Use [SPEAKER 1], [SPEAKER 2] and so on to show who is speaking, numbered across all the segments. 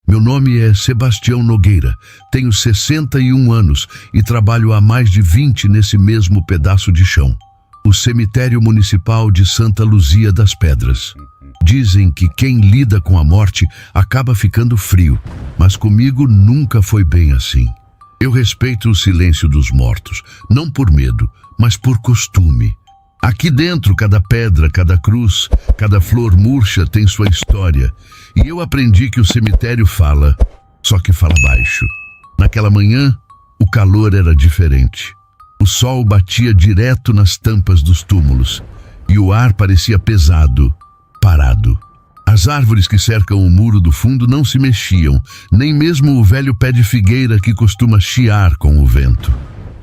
[SPEAKER 1] Meu nome é Sebastião Nogueira, tenho 61 anos e trabalho há mais de 20 nesse mesmo pedaço de chão. O cemitério municipal de Santa Luzia das Pedras. Dizem que quem lida com a morte acaba ficando frio, mas comigo nunca foi bem assim. Eu respeito o silêncio dos mortos, não por medo, mas por costume. Aqui dentro, cada pedra, cada cruz, cada flor murcha tem sua história. E eu aprendi que o cemitério fala, só que fala baixo. Naquela manhã, o calor era diferente. O sol batia direto nas tampas dos túmulos e o ar parecia pesado, parado. As árvores que cercam o muro do fundo não se mexiam, nem mesmo o velho pé de figueira que costuma chiar com o vento.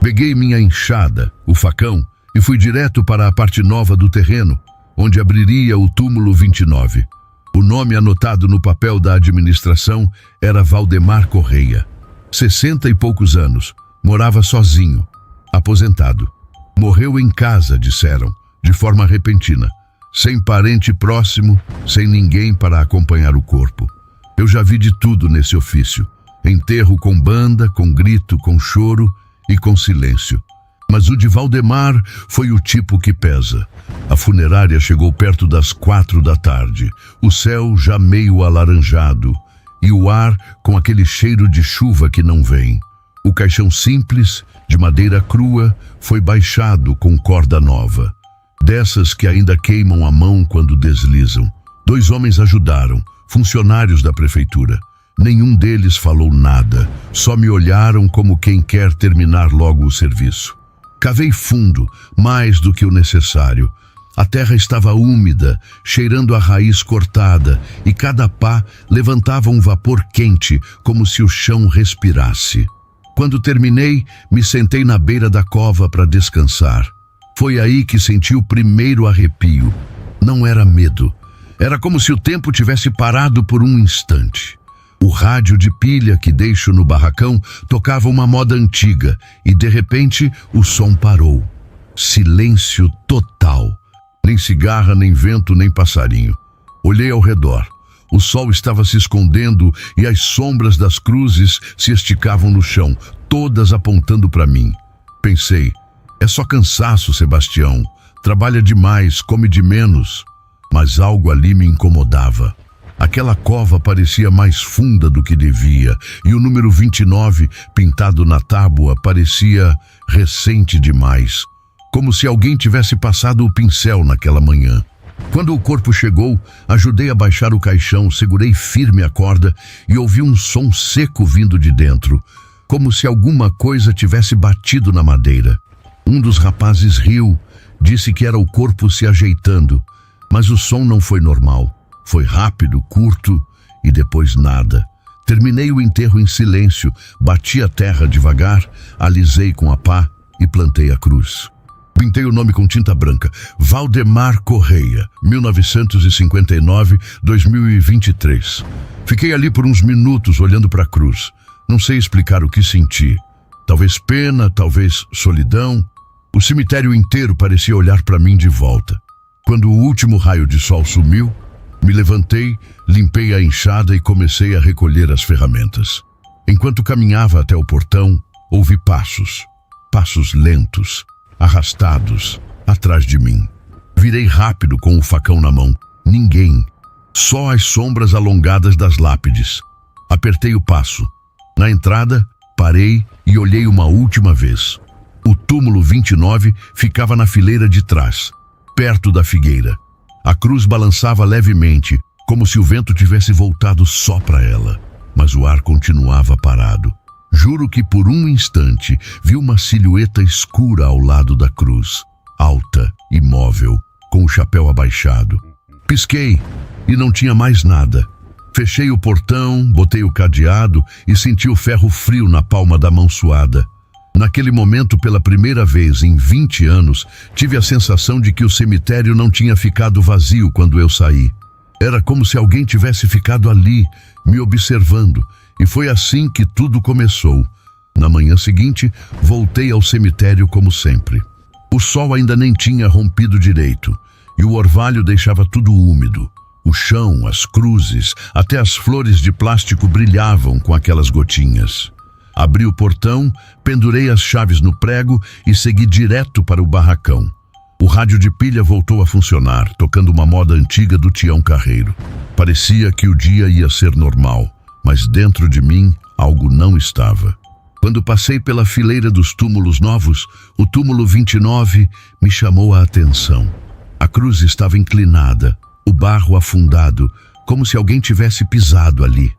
[SPEAKER 1] Peguei minha enxada, o facão, e fui direto para a parte nova do terreno, onde abriria o túmulo 29. O nome anotado no papel da administração era Valdemar Correia. 60 e poucos anos, morava sozinho, aposentado. Morreu em casa, disseram, de forma repentina. Sem parente próximo, sem ninguém para acompanhar o corpo. Eu já vi de tudo nesse ofício. Enterro com banda, com grito, com choro e com silêncio. Mas o de Valdemar foi o tipo que pesa. A funerária chegou perto das 4 da tarde, o céu já meio alaranjado e o ar com aquele cheiro de chuva que não vem. O caixão simples, de madeira crua, foi baixado com corda nova. Dessas que ainda queimam a mão quando deslizam. 2 homens ajudaram, funcionários da prefeitura. Nenhum deles falou nada, só me olharam como quem quer terminar logo o serviço. Cavei fundo, mais do que o necessário. A terra estava úmida, cheirando a raiz cortada, e cada pá levantava um vapor quente, como se o chão respirasse. Quando terminei, me sentei na beira da cova para descansar. Foi aí que senti o primeiro arrepio. Não era medo. Era como se o tempo tivesse parado por um instante. O rádio de pilha que deixo no barracão tocava uma moda antiga e, de repente, o som parou. Silêncio total. Nem cigarra, nem vento, nem passarinho. Olhei ao redor. O sol estava se escondendo e as sombras das cruzes se esticavam no chão, todas apontando para mim. Pensei, é só cansaço, Sebastião. Trabalha demais, come de menos. Mas algo ali me incomodava. Aquela cova parecia mais funda do que devia, e o número 29, pintado na tábua, parecia recente demais, como se alguém tivesse passado o pincel naquela manhã. Quando o corpo chegou, ajudei a baixar o caixão, segurei firme a corda e ouvi um som seco vindo de dentro, como se alguma coisa tivesse batido na madeira. Um dos rapazes riu, disse que era o corpo se ajeitando, mas o som não foi normal. Foi rápido, curto e depois nada. Terminei o enterro em silêncio, bati a terra devagar, alisei com a pá e plantei a cruz. Pintei o nome com tinta branca, Valdemar Correia, 1959-2023. Fiquei ali por uns minutos olhando para a cruz. Não sei explicar o que senti. Talvez pena, talvez solidão. O cemitério inteiro parecia olhar para mim de volta. Quando o último raio de sol sumiu, me levantei, limpei a enxada e comecei a recolher as ferramentas. Enquanto caminhava até o portão, ouvi passos. Passos lentos, arrastados, atrás de mim. Virei rápido com o facão na mão. Ninguém. Só as sombras alongadas das lápides. Apertei o passo. Na entrada, parei e olhei uma última vez. O túmulo 29 ficava na fileira de trás, perto da figueira. A cruz balançava levemente, como se o vento tivesse voltado só para ela. Mas o ar continuava parado. Juro que por um instante vi uma silhueta escura ao lado da cruz, alta, imóvel, com o chapéu abaixado. Pisquei e não tinha mais nada. Fechei o portão, botei o cadeado e senti o ferro frio na palma da mão suada. Naquele momento, pela primeira vez em 20 anos, tive a sensação de que o cemitério não tinha ficado vazio quando eu saí. Era como se alguém tivesse ficado ali, me observando, e foi assim que tudo começou. Na manhã seguinte, voltei ao cemitério como sempre. O sol ainda nem tinha rompido direito, e o orvalho deixava tudo úmido. O chão, as cruzes, até as flores de plástico brilhavam com aquelas gotinhas. Abri o portão, pendurei as chaves no prego e segui direto para o barracão. O rádio de pilha voltou a funcionar, tocando uma moda antiga do Tião Carreiro. Parecia que o dia ia ser normal, mas dentro de mim algo não estava. Quando passei pela fileira dos túmulos novos, o túmulo 29 me chamou a atenção. A cruz estava inclinada, o barro afundado, como se alguém tivesse pisado ali.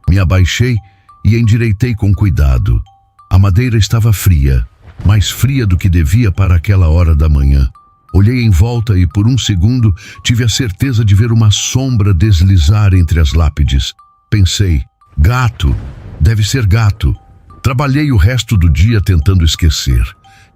[SPEAKER 1] Me abaixei e endireitei com cuidado. A madeira estava fria, mais fria do que devia para aquela hora da manhã. Olhei em volta e por um segundo tive a certeza de ver uma sombra deslizar entre as lápides. Pensei, gato, deve ser gato. Trabalhei o resto do dia tentando esquecer.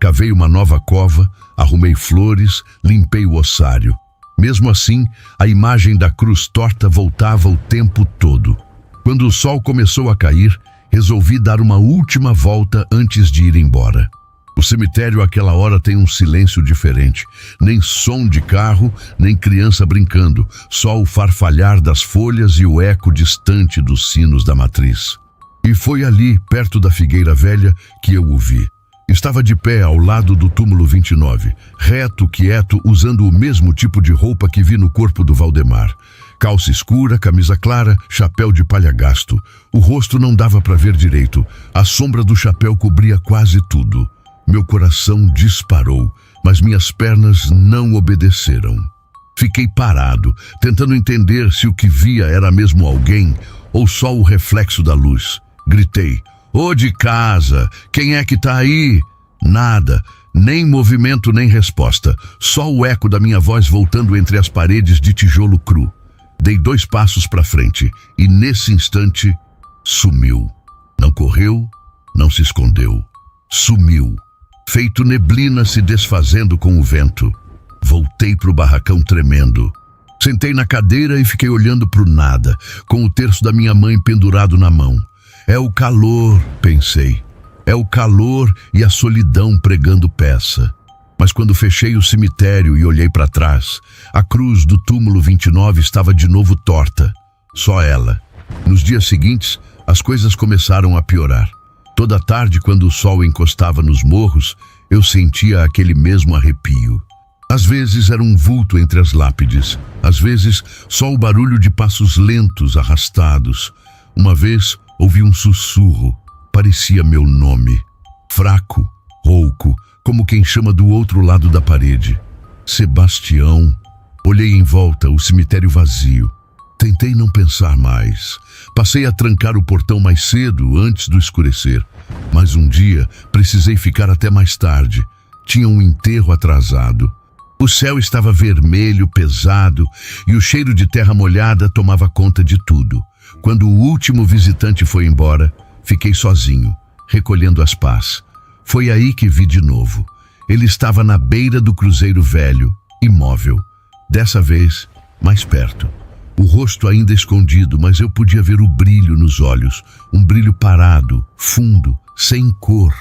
[SPEAKER 1] Cavei uma nova cova, arrumei flores, limpei o ossário. Mesmo assim, a imagem da cruz torta voltava o tempo todo. Quando o sol começou a cair, resolvi dar uma última volta antes de ir embora. O cemitério àquela hora tem um silêncio diferente. Nem som de carro, nem criança brincando, só o farfalhar das folhas e o eco distante dos sinos da matriz. E foi ali, perto da figueira velha, que eu o vi. Estava de pé ao lado do túmulo 29, reto, quieto, usando o mesmo tipo de roupa que vi no corpo do Valdemar. Calça escura, camisa clara, chapéu de palha gasto. O rosto não dava para ver direito. A sombra do chapéu cobria quase tudo. Meu coração disparou, mas minhas pernas não obedeceram. Fiquei parado, tentando entender se o que via era mesmo alguém ou só o reflexo da luz. Gritei, ô de casa, quem é que tá aí? Nada, nem movimento nem resposta, só o eco da minha voz voltando entre as paredes de tijolo cru. Dei 2 passos para frente e nesse instante sumiu. Não correu, não se escondeu. Sumiu. Feito neblina se desfazendo com o vento. Voltei pro barracão tremendo. Sentei na cadeira e fiquei olhando pro nada, com o terço da minha mãe pendurado na mão. É o calor, pensei. É o calor e a solidão pregando peça. Mas quando fechei o cemitério e olhei para trás, a cruz do túmulo 29 estava de novo torta. Só ela. Nos dias seguintes, as coisas começaram a piorar. Toda tarde, quando o sol encostava nos morros, eu sentia aquele mesmo arrepio. Às vezes era um vulto entre as lápides, às vezes só o barulho de passos lentos, arrastados. Uma vez ouvi um sussurro, parecia meu nome. Fraco, rouco, como quem chama do outro lado da parede. Sebastião. Olhei em volta, o cemitério vazio. Tentei não pensar mais. Passei a trancar o portão mais cedo, antes do escurecer. Mas um dia precisei ficar até mais tarde. Tinha um enterro atrasado. O céu estava vermelho, pesado, e o cheiro de terra molhada tomava conta de tudo. Quando o último visitante foi embora, fiquei sozinho, recolhendo as pás. Foi aí que vi de novo. Ele estava na beira do cruzeiro velho, imóvel. Dessa vez, mais perto. O rosto ainda escondido, mas eu podia ver o brilho nos olhos. Um brilho parado, fundo, sem cor.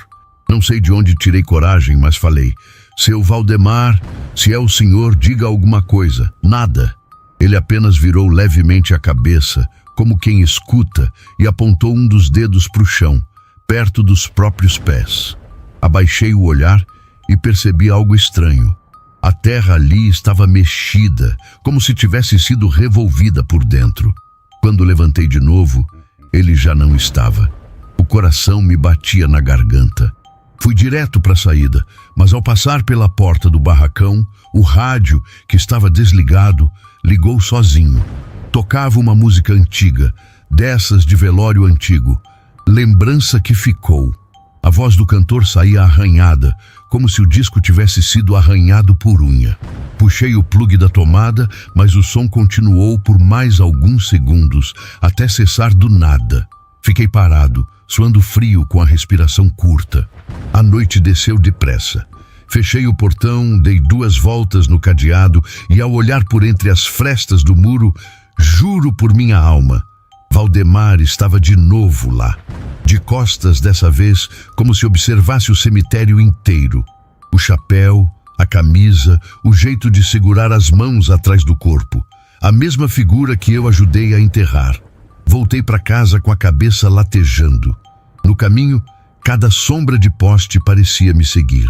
[SPEAKER 1] Não sei de onde tirei coragem, mas falei, seu Valdemar, se é o senhor, diga alguma coisa. Nada. Ele apenas virou levemente a cabeça, como quem escuta, e apontou um dos dedos para o chão, perto dos próprios pés. Abaixei o olhar e percebi algo estranho. A terra ali estava mexida, como se tivesse sido revolvida por dentro. Quando levantei de novo, ele já não estava. O coração me batia na garganta. Fui direto para a saída, mas ao passar pela porta do barracão, o rádio, que estava desligado, ligou sozinho. Tocava uma música antiga, dessas de velório antigo. Lembrança que ficou. A voz do cantor saía arranhada, como se o disco tivesse sido arranhado por unha. Puxei o plugue da tomada, mas o som continuou por mais alguns segundos, até cessar do nada. Fiquei parado, suando frio com a respiração curta. A noite desceu depressa. Fechei o portão, dei 2 voltas no cadeado e ao olhar por entre as frestas do muro, juro por minha alma, Valdemar estava de novo lá. De costas dessa vez, como se observasse o cemitério inteiro. O chapéu, a camisa, o jeito de segurar as mãos atrás do corpo. A mesma figura que eu ajudei a enterrar. Voltei para casa com a cabeça latejando. No caminho, cada sombra de poste parecia me seguir.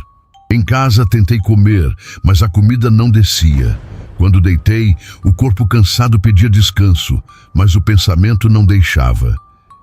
[SPEAKER 1] Em casa tentei comer, mas a comida não descia. Quando deitei, o corpo cansado pedia descanso, mas o pensamento não deixava.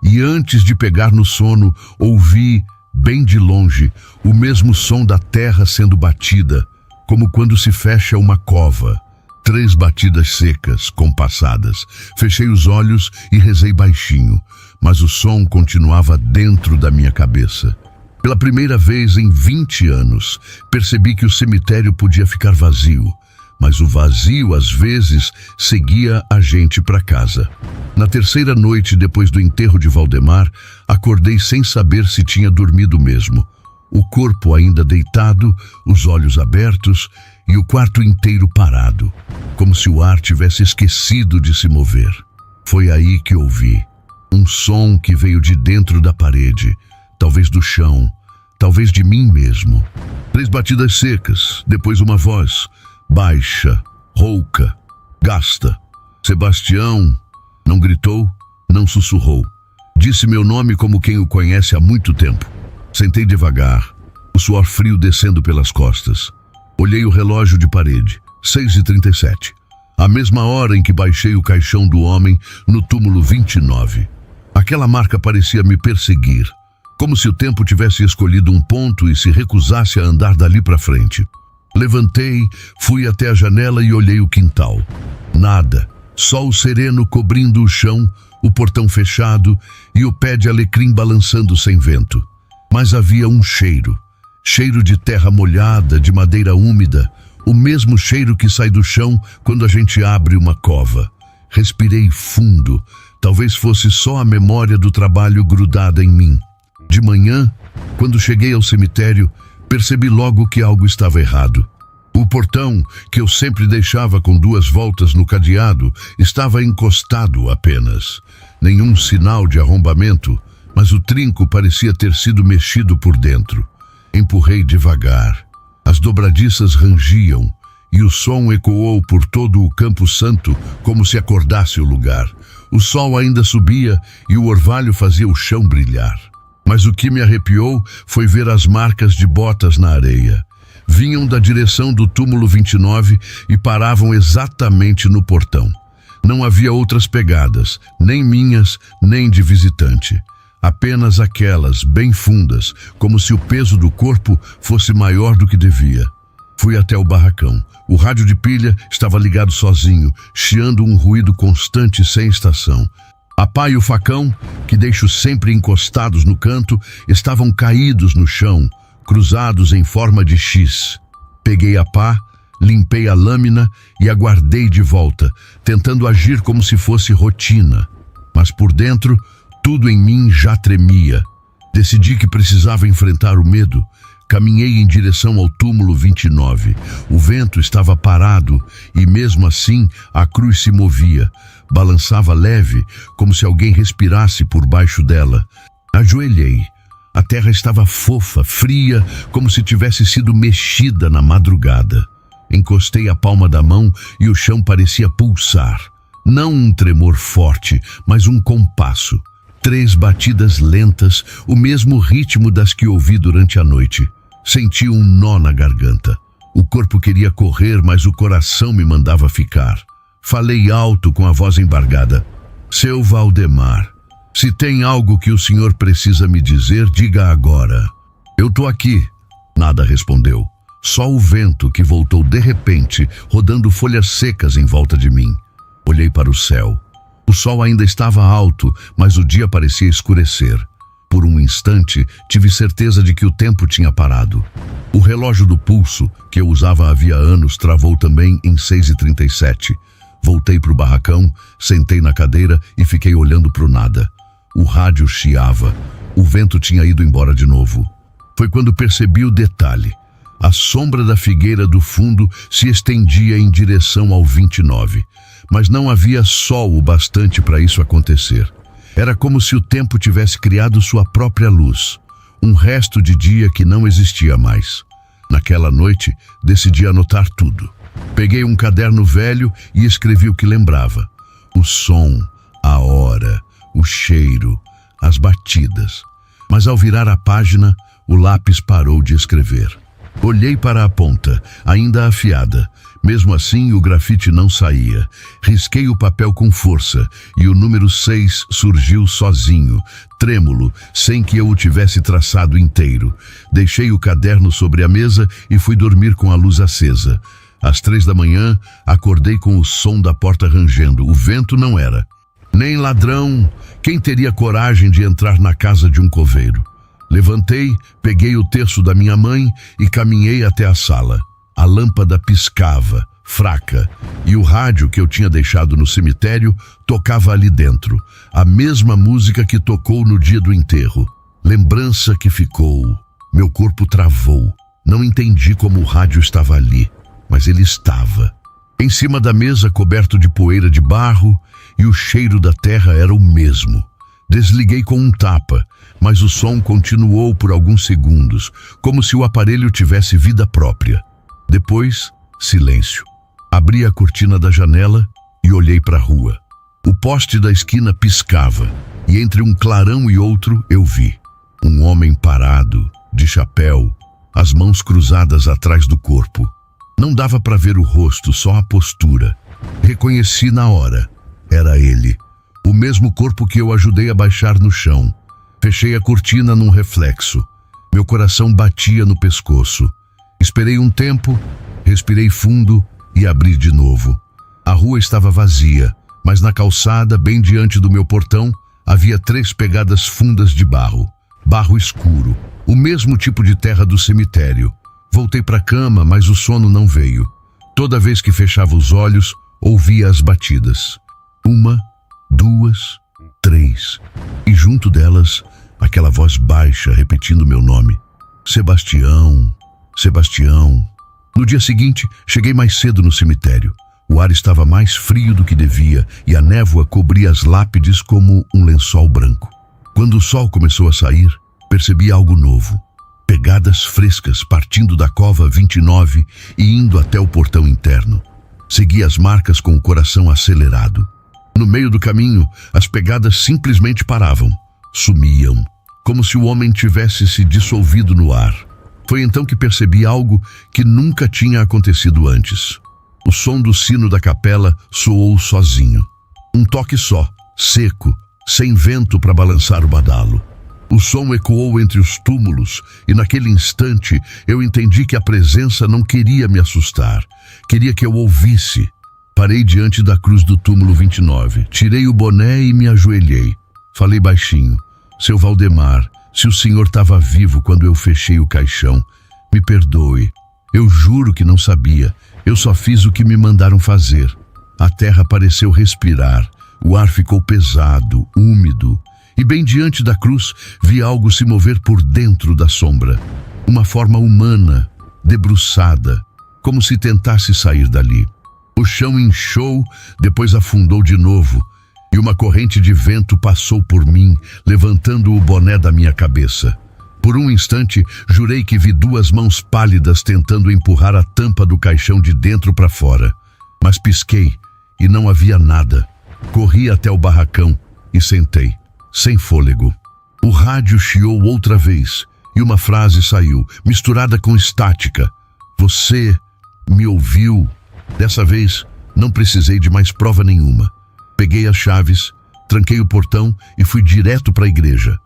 [SPEAKER 1] E antes de pegar no sono, ouvi, bem de longe, o mesmo som da terra sendo batida, como quando se fecha uma cova. 3 batidas secas, compassadas. Fechei os olhos e rezei baixinho, mas o som continuava dentro da minha cabeça. Pela primeira vez em 20 anos, percebi que o cemitério podia ficar vazio, mas o vazio, às vezes, seguia a gente para casa. Na terceira noite depois do enterro de Valdemar, acordei sem saber se tinha dormido mesmo. O corpo ainda deitado, os olhos abertos e o quarto inteiro parado, como se o ar tivesse esquecido de se mover. Foi aí que ouvi um som que veio de dentro da parede, talvez do chão, talvez de mim mesmo. 3 batidas secas, depois uma voz, baixa, rouca, gasta. Sebastião. Não gritou, não sussurrou. Disse meu nome como quem o conhece há muito tempo. Sentei devagar, o suor frio descendo pelas costas. Olhei o relógio de parede, 6h37. A mesma hora em que baixei o caixão do homem no túmulo 29. Aquela marca parecia me perseguir, como se o tempo tivesse escolhido um ponto e se recusasse a andar dali para frente. Levantei, fui até a janela e olhei o quintal. Nada, sol sereno cobrindo o chão, o portão fechado e o pé de alecrim balançando sem vento. Mas havia um cheiro de terra molhada, de madeira úmida, o mesmo cheiro que sai do chão quando a gente abre uma cova. Respirei fundo, talvez fosse só a memória do trabalho grudada em mim. De manhã, quando cheguei ao cemitério, percebi logo que algo estava errado. O portão, que eu sempre deixava com 2 voltas no cadeado, estava encostado apenas. Nenhum sinal de arrombamento, mas o trinco parecia ter sido mexido por dentro. Empurrei devagar. As dobradiças rangiam e o som ecoou por todo o Campo Santo como se acordasse o lugar. O sol ainda subia e o orvalho fazia o chão brilhar. Mas o que me arrepiou foi ver as marcas de botas na areia. Vinham da direção do túmulo 29 e paravam exatamente no portão. Não havia outras pegadas, nem minhas, nem de visitante. Apenas aquelas, bem fundas, como se o peso do corpo fosse maior do que devia. Fui até o barracão. O rádio de pilha estava ligado sozinho, chiando um ruído constante sem estação. A pá e o facão, que deixo sempre encostados no canto, estavam caídos no chão, cruzados em forma de X. Peguei a pá, limpei a lâmina e a guardei de volta, tentando agir como se fosse rotina. Mas por dentro, tudo em mim já tremia. Decidi que precisava enfrentar o medo. Caminhei em direção ao túmulo 29. O vento estava parado e mesmo assim a cruz se movia. Balançava leve, como se alguém respirasse por baixo dela. Ajoelhei. A terra estava fofa, fria, como se tivesse sido mexida na madrugada. Encostei a palma da mão e o chão parecia pulsar. Não um tremor forte, mas um compasso. 3 batidas lentas, o mesmo ritmo das que ouvi durante a noite. Senti um nó na garganta. O corpo queria correr, mas o coração me mandava ficar. Falei alto com a voz embargada. Seu Valdemar, se tem algo que o senhor precisa me dizer, diga agora. Eu tô aqui. Nada respondeu. Só o vento que voltou de repente, rodando folhas secas em volta de mim. Olhei para o céu. O sol ainda estava alto, mas o dia parecia escurecer. Por um instante, tive certeza de que o tempo tinha parado. O relógio do pulso, que eu usava havia anos, travou também em 6h37. Voltei para o barracão, sentei na cadeira e fiquei olhando para o nada. O rádio chiava. O vento tinha ido embora de novo. Foi quando percebi o detalhe. A sombra da figueira do fundo se estendia em direção ao 29. Mas não havia sol o bastante para isso acontecer. Era como se o tempo tivesse criado sua própria luz, um resto de dia que não existia mais. Naquela noite, decidi anotar tudo. Peguei um caderno velho e escrevi o que lembrava. O som, a hora, o cheiro, as batidas. Mas ao virar a página, o lápis parou de escrever. Olhei para a ponta, ainda afiada. Mesmo assim, o grafite não saía. Risquei o papel com força e o número 6 surgiu sozinho, trêmulo, sem que eu o tivesse traçado inteiro. Deixei o caderno sobre a mesa e fui dormir com a luz acesa. Às 3 da manhã, acordei com o som da porta rangendo. O vento não era. Nem ladrão. Quem teria coragem de entrar na casa de um coveiro? Levantei, peguei o terço da minha mãe e caminhei até a sala. A lâmpada piscava, fraca, e o rádio que eu tinha deixado no cemitério tocava ali dentro. A mesma música que tocou no dia do enterro. Lembrança que ficou. Meu corpo travou. Não entendi como o rádio estava ali, mas ele estava. Em cima da mesa, coberto de poeira de barro, e o cheiro da terra era o mesmo. Desliguei com um tapa, mas o som continuou por alguns segundos, como se o aparelho tivesse vida própria. Depois, silêncio. Abri a cortina da janela e olhei para a rua. O poste da esquina piscava, e entre um clarão e outro eu vi um homem parado, de chapéu, as mãos cruzadas atrás do corpo. Não dava para ver o rosto, só a postura. Reconheci na hora. Era ele. O mesmo corpo que eu ajudei a baixar no chão. Fechei a cortina num reflexo. Meu coração batia no pescoço. Esperei um tempo, respirei fundo e abri de novo. A rua estava vazia, mas na calçada, bem diante do meu portão, havia 3 pegadas fundas de barro. Barro escuro, o mesmo tipo de terra do cemitério. Voltei para a cama, mas o sono não veio. Toda vez que fechava os olhos, ouvia as batidas. 1, 2, 3. E junto delas, aquela voz baixa repetindo meu nome. Sebastião, Sebastião. No dia seguinte, cheguei mais cedo no cemitério. O ar estava mais frio do que devia e a névoa cobria as lápides como um lençol branco. Quando o sol começou a sair, percebi algo novo. Pegadas frescas partindo da cova 29 e indo até o portão interno. Segui as marcas com o coração acelerado. No meio do caminho, as pegadas simplesmente paravam, sumiam, como se o homem tivesse se dissolvido no ar. Foi então que percebi algo que nunca tinha acontecido antes. O som do sino da capela soou sozinho. Um toque só, seco, sem vento para balançar o badalo. O som ecoou entre os túmulos e naquele instante eu entendi que a presença não queria me assustar, queria que eu ouvisse. Parei diante da cruz do túmulo 29, tirei o boné e me ajoelhei. Falei baixinho: Seu Valdemar, se o senhor estava vivo quando eu fechei o caixão, me perdoe. Eu juro que não sabia, eu só fiz o que me mandaram fazer. A terra pareceu respirar, o ar ficou pesado, úmido, e bem diante da cruz vi algo se mover por dentro da sombra. Uma forma humana, debruçada, como se tentasse sair dali. O chão inchou, depois afundou de novo, e uma corrente de vento passou por mim, levantando o boné da minha cabeça. Por um instante, jurei que vi 2 mãos pálidas tentando empurrar a tampa do caixão de dentro para fora. Mas pisquei e não havia nada. Corri até o barracão e sentei, sem fôlego. O rádio chiou outra vez e uma frase saiu, misturada com estática. Você me ouviu? Dessa vez, não precisei de mais prova nenhuma. Peguei as chaves, tranquei o portão e fui direto para a igreja.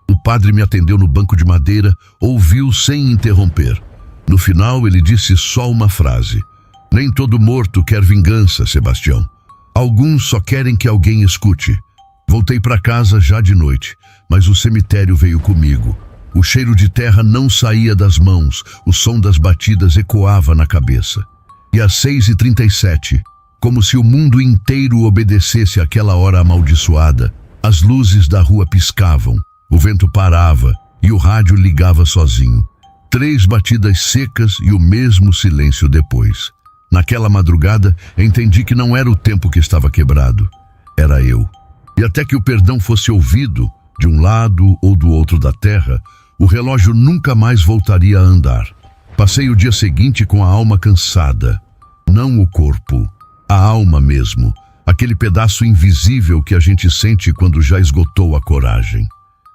[SPEAKER 1] O padre me atendeu no banco de madeira, ouviu sem interromper. No final, ele disse só uma frase: Nem todo morto quer vingança, Sebastião. Alguns só querem que alguém escute. Voltei para casa já de noite, mas o cemitério veio comigo. O cheiro de terra não saía das mãos, o som das batidas ecoava na cabeça. E às 6h37, como se o mundo inteiro obedecesse àquela hora amaldiçoada, as luzes da rua piscavam, o vento parava e o rádio ligava sozinho. 3 batidas secas e o mesmo silêncio depois. Naquela madrugada, entendi que não era o tempo que estava quebrado, era eu. E até que o perdão fosse ouvido, de um lado ou do outro da terra, o relógio nunca mais voltaria a andar. Passei o dia seguinte com a alma cansada. Não o corpo, a alma mesmo, aquele pedaço invisível que a gente sente quando já esgotou a coragem.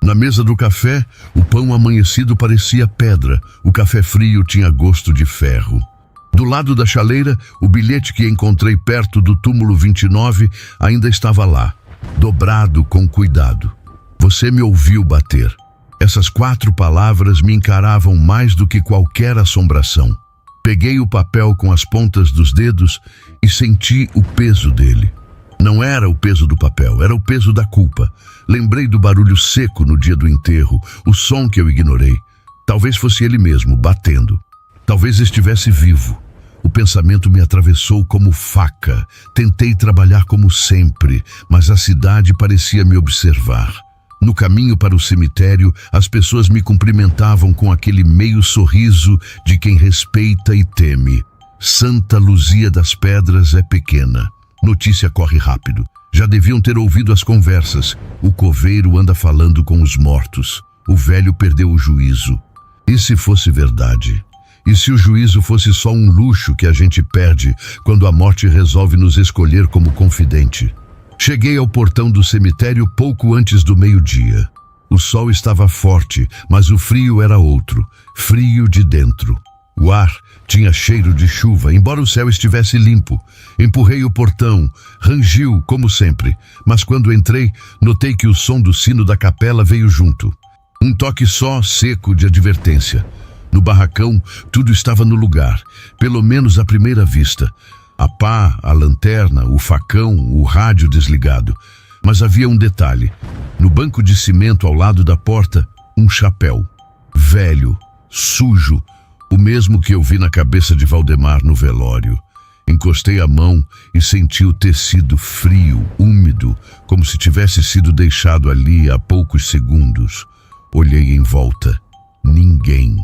[SPEAKER 1] Na mesa do café, o pão amanhecido parecia pedra, o café frio tinha gosto de ferro. Do lado da chaleira, o bilhete que encontrei perto do túmulo 29 ainda estava lá, dobrado com cuidado. Você me ouviu bater. Essas 4 palavras me encaravam mais do que qualquer assombração. Peguei o papel com as pontas dos dedos e senti o peso dele. Não era o peso do papel, era o peso da culpa. Lembrei do barulho seco no dia do enterro, o som que eu ignorei. Talvez fosse ele mesmo, batendo. Talvez estivesse vivo. O pensamento me atravessou como faca. Tentei trabalhar como sempre, mas a cidade parecia me observar. No caminho para o cemitério, as pessoas me cumprimentavam com aquele meio sorriso de quem respeita e teme. Santa Luzia das Pedras é pequena. Notícia corre rápido. Já deviam ter ouvido as conversas. O coveiro anda falando com os mortos. O velho perdeu o juízo. E se fosse verdade? E se o juízo fosse só um luxo que a gente perde quando a morte resolve nos escolher como confidente? Cheguei ao portão do cemitério pouco antes do meio-dia. O sol estava forte, mas o frio era outro, frio de dentro. O ar tinha cheiro de chuva, embora o céu estivesse limpo. Empurrei o portão, rangiu, como sempre, mas quando entrei, notei que o som do sino da capela veio junto. Um toque só, seco, de advertência. No barracão, tudo estava no lugar, pelo menos à primeira vista. A pá, a lanterna, o facão, o rádio desligado. Mas havia um detalhe. No banco de cimento ao lado da porta, um chapéu. Velho, sujo, o mesmo que eu vi na cabeça de Valdemar no velório. Encostei a mão e senti o tecido frio, úmido, como se tivesse sido deixado ali há poucos segundos. Olhei em volta. Ninguém.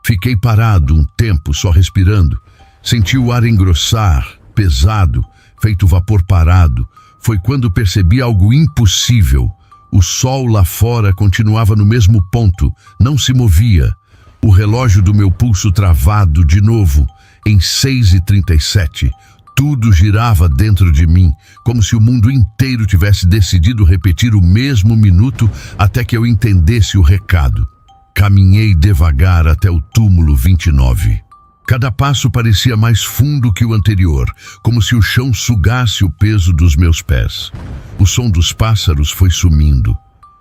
[SPEAKER 1] Fiquei parado um tempo, só respirando. Senti o ar engrossar, pesado, feito vapor parado. Foi quando percebi algo impossível. O sol lá fora continuava no mesmo ponto, não se movia. O relógio do meu pulso travado de novo, em 6h37. Tudo girava dentro de mim, como se o mundo inteiro tivesse decidido repetir o mesmo minuto até que eu entendesse o recado. Caminhei devagar até o túmulo 29. Cada passo parecia mais fundo que o anterior, como se o chão sugasse o peso dos meus pés. O som dos pássaros foi sumindo.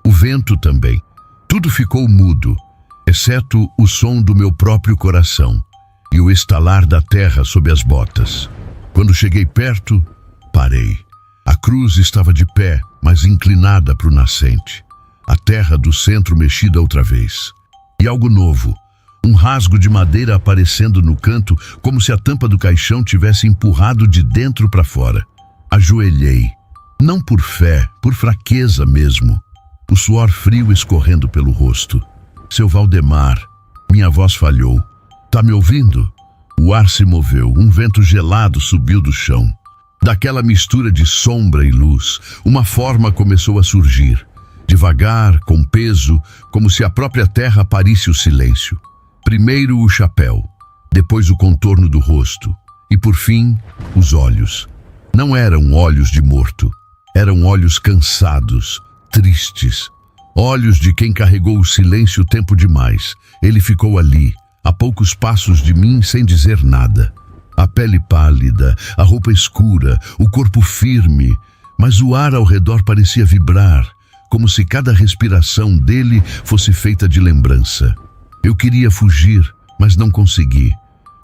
[SPEAKER 1] O vento também. Tudo ficou mudo, exceto o som do meu próprio coração e o estalar da terra sob as botas. Quando cheguei perto, parei. A cruz estava de pé, mas inclinada para o nascente. A terra do centro mexida outra vez. E algo novo. Um rasgo de madeira aparecendo no canto, como se a tampa do caixão tivesse empurrado de dentro para fora. Ajoelhei. Não por fé, por fraqueza mesmo. O suor frio escorrendo pelo rosto. Seu Valdemar, minha voz falhou. Tá me ouvindo? O ar se moveu, um vento gelado subiu do chão. Daquela mistura de sombra e luz, uma forma começou a surgir. Devagar, com peso, como se a própria terra parisse o silêncio. Primeiro o chapéu, depois o contorno do rosto e, por fim, os olhos. Não eram olhos de morto, eram olhos cansados, tristes. Olhos de quem carregou o silêncio tempo demais. Ele ficou ali, a poucos passos de mim, sem dizer nada. A pele pálida, a roupa escura, o corpo firme, mas o ar ao redor parecia vibrar, como se cada respiração dele fosse feita de lembrança. Eu queria fugir, mas não consegui.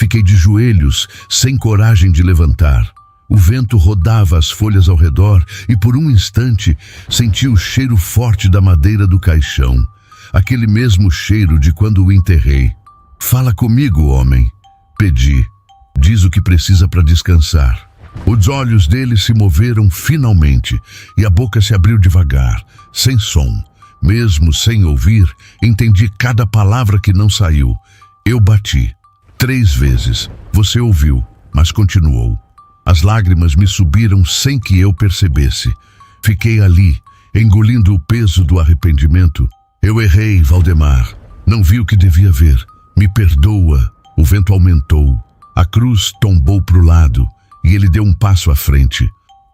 [SPEAKER 1] Fiquei de joelhos, sem coragem de levantar. O vento rodava as folhas ao redor e por um instante senti o cheiro forte da madeira do caixão. Aquele mesmo cheiro de quando o enterrei. Fala comigo, homem. Pedi. Diz o que precisa para descansar. Os olhos dele se moveram finalmente e a boca se abriu devagar, sem som. Mesmo sem ouvir, entendi cada palavra que não saiu. Eu bati. 3 vezes. Você ouviu, mas continuou. As lágrimas me subiram sem que eu percebesse. Fiquei ali, engolindo o peso do arrependimento. Eu errei, Valdemar. Não vi o que devia ver. Me perdoa. O vento aumentou. A cruz tombou para o lado e ele deu um passo à frente.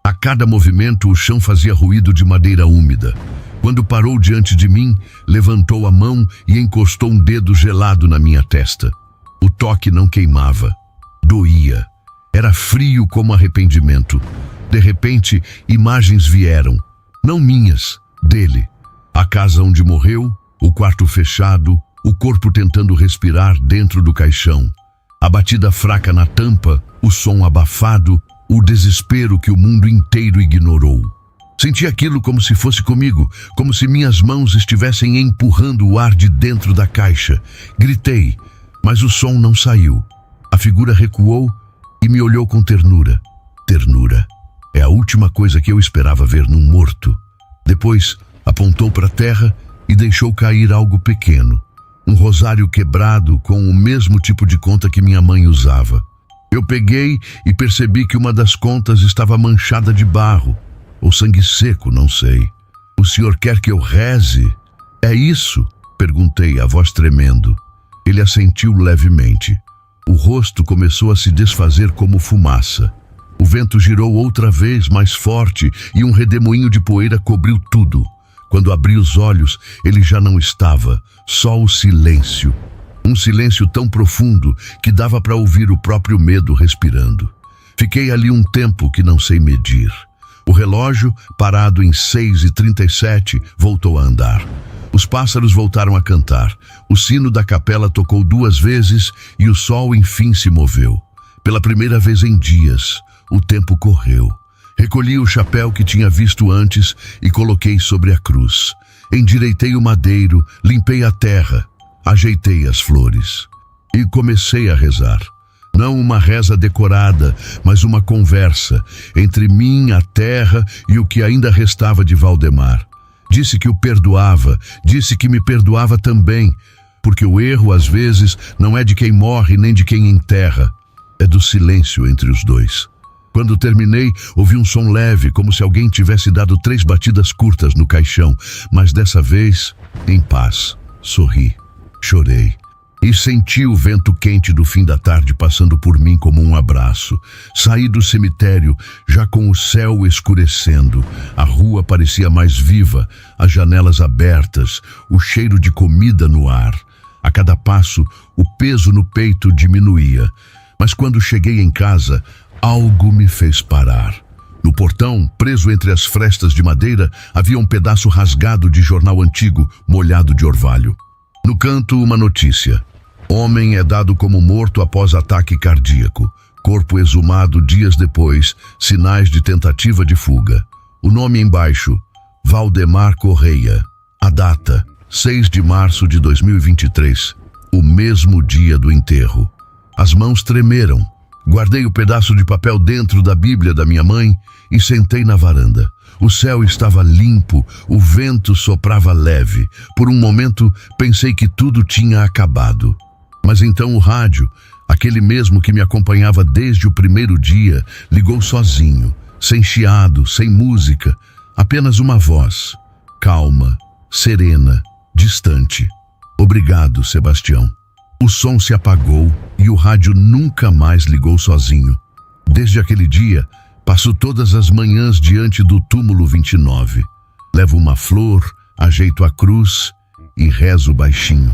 [SPEAKER 1] A cada movimento, o chão fazia ruído de madeira úmida. Quando parou diante de mim, levantou a mão e encostou um dedo gelado na minha testa. O toque não queimava. Doía. Era frio como arrependimento. De repente, imagens vieram. Não minhas, dele. A casa onde morreu, o quarto fechado, o corpo tentando respirar dentro do caixão. A batida fraca na tampa, o som abafado, o desespero que o mundo inteiro ignorou. Senti aquilo como se fosse comigo, como se minhas mãos estivessem empurrando o ar de dentro da caixa. Gritei, mas o som não saiu. A figura recuou e me olhou com ternura. Ternura. É a última coisa que eu esperava ver num morto. Depois, apontou para a terra e deixou cair algo pequeno. Um rosário quebrado com o mesmo tipo de conta que minha mãe usava. Eu peguei e percebi que uma das contas estava manchada de barro. Ou sangue seco, não sei. O senhor quer que eu reze? É isso? Perguntei, a voz tremendo. Ele assentiu levemente. O rosto começou a se desfazer como fumaça. O vento girou outra vez mais forte e um redemoinho de poeira cobriu tudo. Quando abri os olhos, ele já não estava, só o silêncio. Um silêncio tão profundo que dava para ouvir o próprio medo respirando. Fiquei ali um tempo que não sei medir. O relógio, parado em 6h37, voltou a andar. Os pássaros voltaram a cantar. O sino da capela tocou 2 vezes e o sol enfim se moveu. Pela primeira vez em dias, o tempo correu. Recolhi o chapéu que tinha visto antes e coloquei sobre a cruz. Endireitei o madeiro, limpei a terra, ajeitei as flores. E comecei a rezar. Não uma reza decorada, mas uma conversa entre mim, a terra e o que ainda restava de Valdemar. Disse que o perdoava, disse que me perdoava também, porque o erro, às vezes, não é de quem morre nem de quem enterra, é do silêncio entre os dois. Quando terminei, ouvi um som leve, como se alguém tivesse dado 3 batidas curtas no caixão, mas dessa vez, em paz. Sorri, chorei. E senti o vento quente do fim da tarde passando por mim como um abraço. Saí do cemitério, já com o céu escurecendo. A rua parecia mais viva, as janelas abertas, o cheiro de comida no ar. A cada passo, o peso no peito diminuía. Mas quando cheguei em casa, algo me fez parar. No portão, preso entre as frestas de madeira, havia um pedaço rasgado de jornal antigo, molhado de orvalho. No canto, uma notícia. Homem é dado como morto após ataque cardíaco. Corpo exumado dias depois, sinais de tentativa de fuga. O nome embaixo, Valdemar Correia. A data, 6 de março de 2023, o mesmo dia do enterro. As mãos tremeram. Guardei o pedaço de papel dentro da Bíblia da minha mãe e sentei na varanda. O céu estava limpo, o vento soprava leve. Por um momento, pensei que tudo tinha acabado. Mas então o rádio, aquele mesmo que me acompanhava desde o primeiro dia, ligou sozinho, sem chiado, sem música, apenas uma voz, calma, serena, distante. Obrigado, Sebastião. O som se apagou e o rádio nunca mais ligou sozinho. Desde aquele dia, passo todas as manhãs diante do túmulo 29. Levo uma flor, ajeito a cruz e rezo baixinho.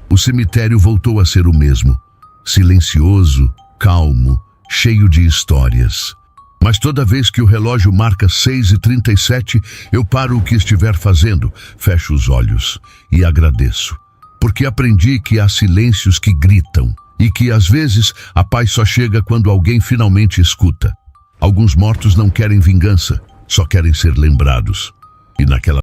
[SPEAKER 1] O cemitério voltou a ser o mesmo, silencioso, calmo, cheio de histórias. Mas toda vez que o relógio marca 6h37, eu paro o que estiver fazendo, fecho os olhos e agradeço. Porque aprendi que há silêncios que gritam e que, às vezes, a paz só chega quando alguém finalmente escuta. Alguns mortos não querem vingança, só querem ser lembrados. E naquela